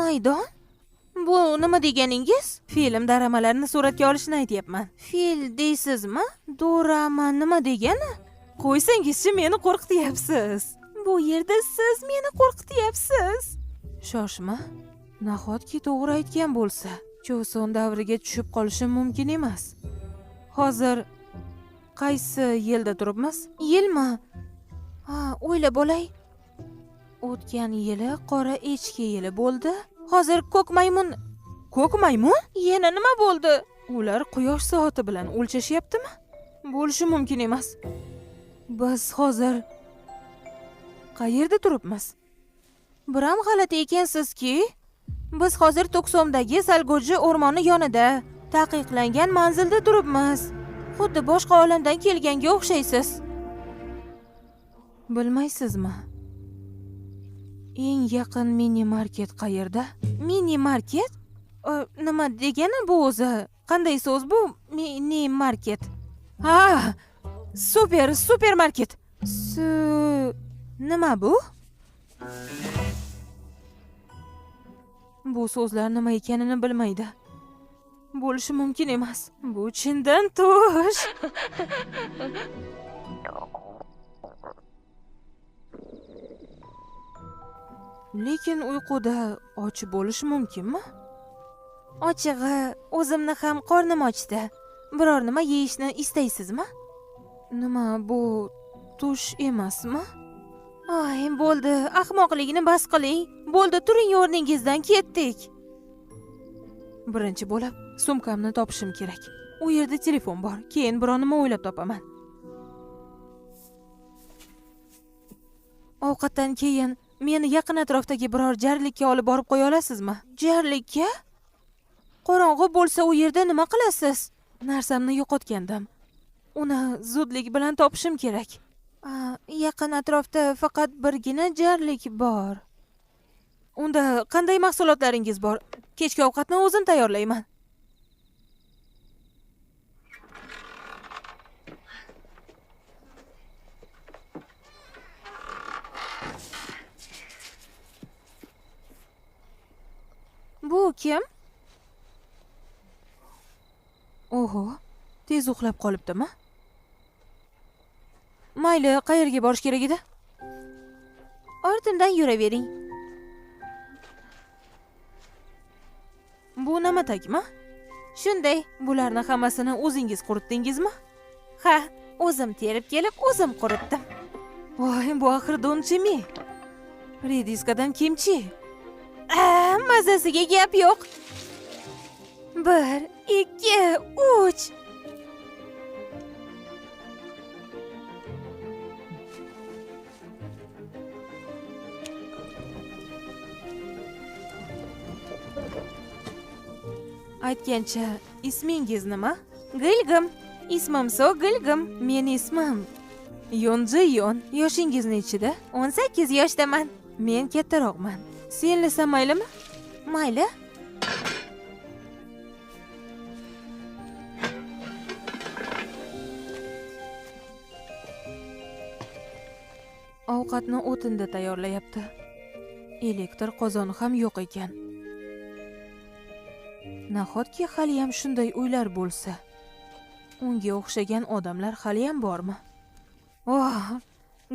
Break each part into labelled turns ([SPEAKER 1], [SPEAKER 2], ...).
[SPEAKER 1] Maydon? Bu nima deganingiz? Film daramalarini suratga olishni aytyapman. Fil deysizmi? Dorama nima degani? Qo'ysangizchi, meni qo'rqityapsiz. Bu yerda siz meni qo'rqityapsiz. Shoshma. Nahotki to'g'ri aytgan bo'lsa, Choson davriga tushib qolishim mumkin emas. Hozir qaysi yilda turibmiz? Yilmi? O'ylab olay. O'tgan yili qora echki yili bo'ldi. Hozir ko'k maymun. Ko'k maymun? Yana nima bo'ldi? Ular quyosh soati bilan o'lchashyaptimi? Bo'lishi mumkin emas. Biz hozir qayerda turibmiz? Biram g'alati ekansizki, biz hozir To'qsomdagi Salgoji o'rmoni yonida taqiqlangan manzilda turibmiz. Xuddi boshqa olamdan kelganga o'xshaysiz. Bilmaysizmi? Eng yaqin mini market qayerda? Mini market? Nima degani bu o'zi? Qanday so'z bu? Mini market. Supermarket. Nima bu? Bu so'zlar nima ekanini bilmaydi. Bo'lishi mumkin emas. Bu chindan tush. Lekin uyquda och bo'lish mumkinmi? Ochig'i, o'zimni ham qornim ochdi. Biror nima yeyishni istaysizmi? Nima bu tush emasmi? Bo'ldi, ahmoqligini bas qiling. Bo'ldi, turing o'rningizdan, ketdik. Birinchi bo'lib, sumkamni topishim kerak. U yerda telefon bor. Keyin biror nima o'ylab topaman. Ovqatdan keyin meni yaqin atrofdagi biror jarlikka olib borib qo'ya olasizmi? Jarlikka? Qorong'u bo'lsa u yerda nima qilasiz? Narsamni yo'qotgandim. Uni zudlik bilan topishim kerak. Yaqin atrofda faqat birgina jarlik bor. Unda qanday mahsulotlaringiz bor? Kechki ovqatni o'zim tayyorlayman. Bu kim? Oho, tez uxlab qolibdimi? Mayli, qayerga borish kerak edi? Ortimdan yuravering. Bu namatakmi? Shunday, bularni hammasini o'zingiz quritdingizmi? Ha, o'zim terib kelib, o'zim quritdim. Voy, bu axir donchimi? Rediskadan kimchi? Mazasiga gap yo'q. 1, 2, 3. Aytgancha, ismingiz nima? Gilgim. Ismim Gilgim. Meni ismim Yonjiyon. Yoshingiz nechida? 18 yoshdaman. Men kattaroqman. Senlisam maylimi? Mayli. Ovqatni o'tinda tayyorlayapti. Elektr qozoni ham yo'q ekan. Nahotki hali ham shunday uylar bo'lsa, unga o'xshagan odamlar hali ham bormi?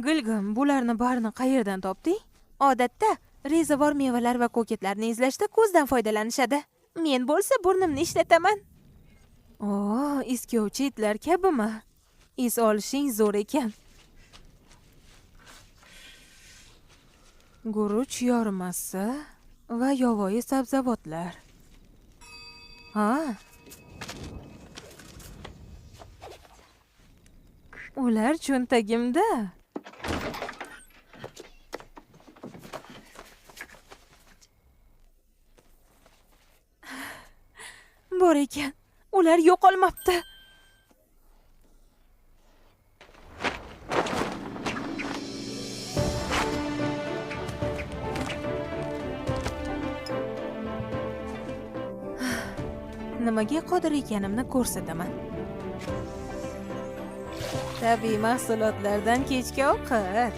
[SPEAKER 1] Gilgim, bularni barini qayerdan topding? Odatda rezavor mevalar va ko'katlarni izlashda ko'zdan foydalanishadi. Men bo'lsa burnimni ishlataman. Iskovchi itlar kabimi? Is olishing zo'r ekan. Guruch yormasi va yovvoyi sabzavotlar. Ular cho'ntagimda. Bor ekan, ular yo'qolmabdi. Nimaga qodir ekanimni ko'rsataman. Tabiiy mahsulotlardan kechki ovqat.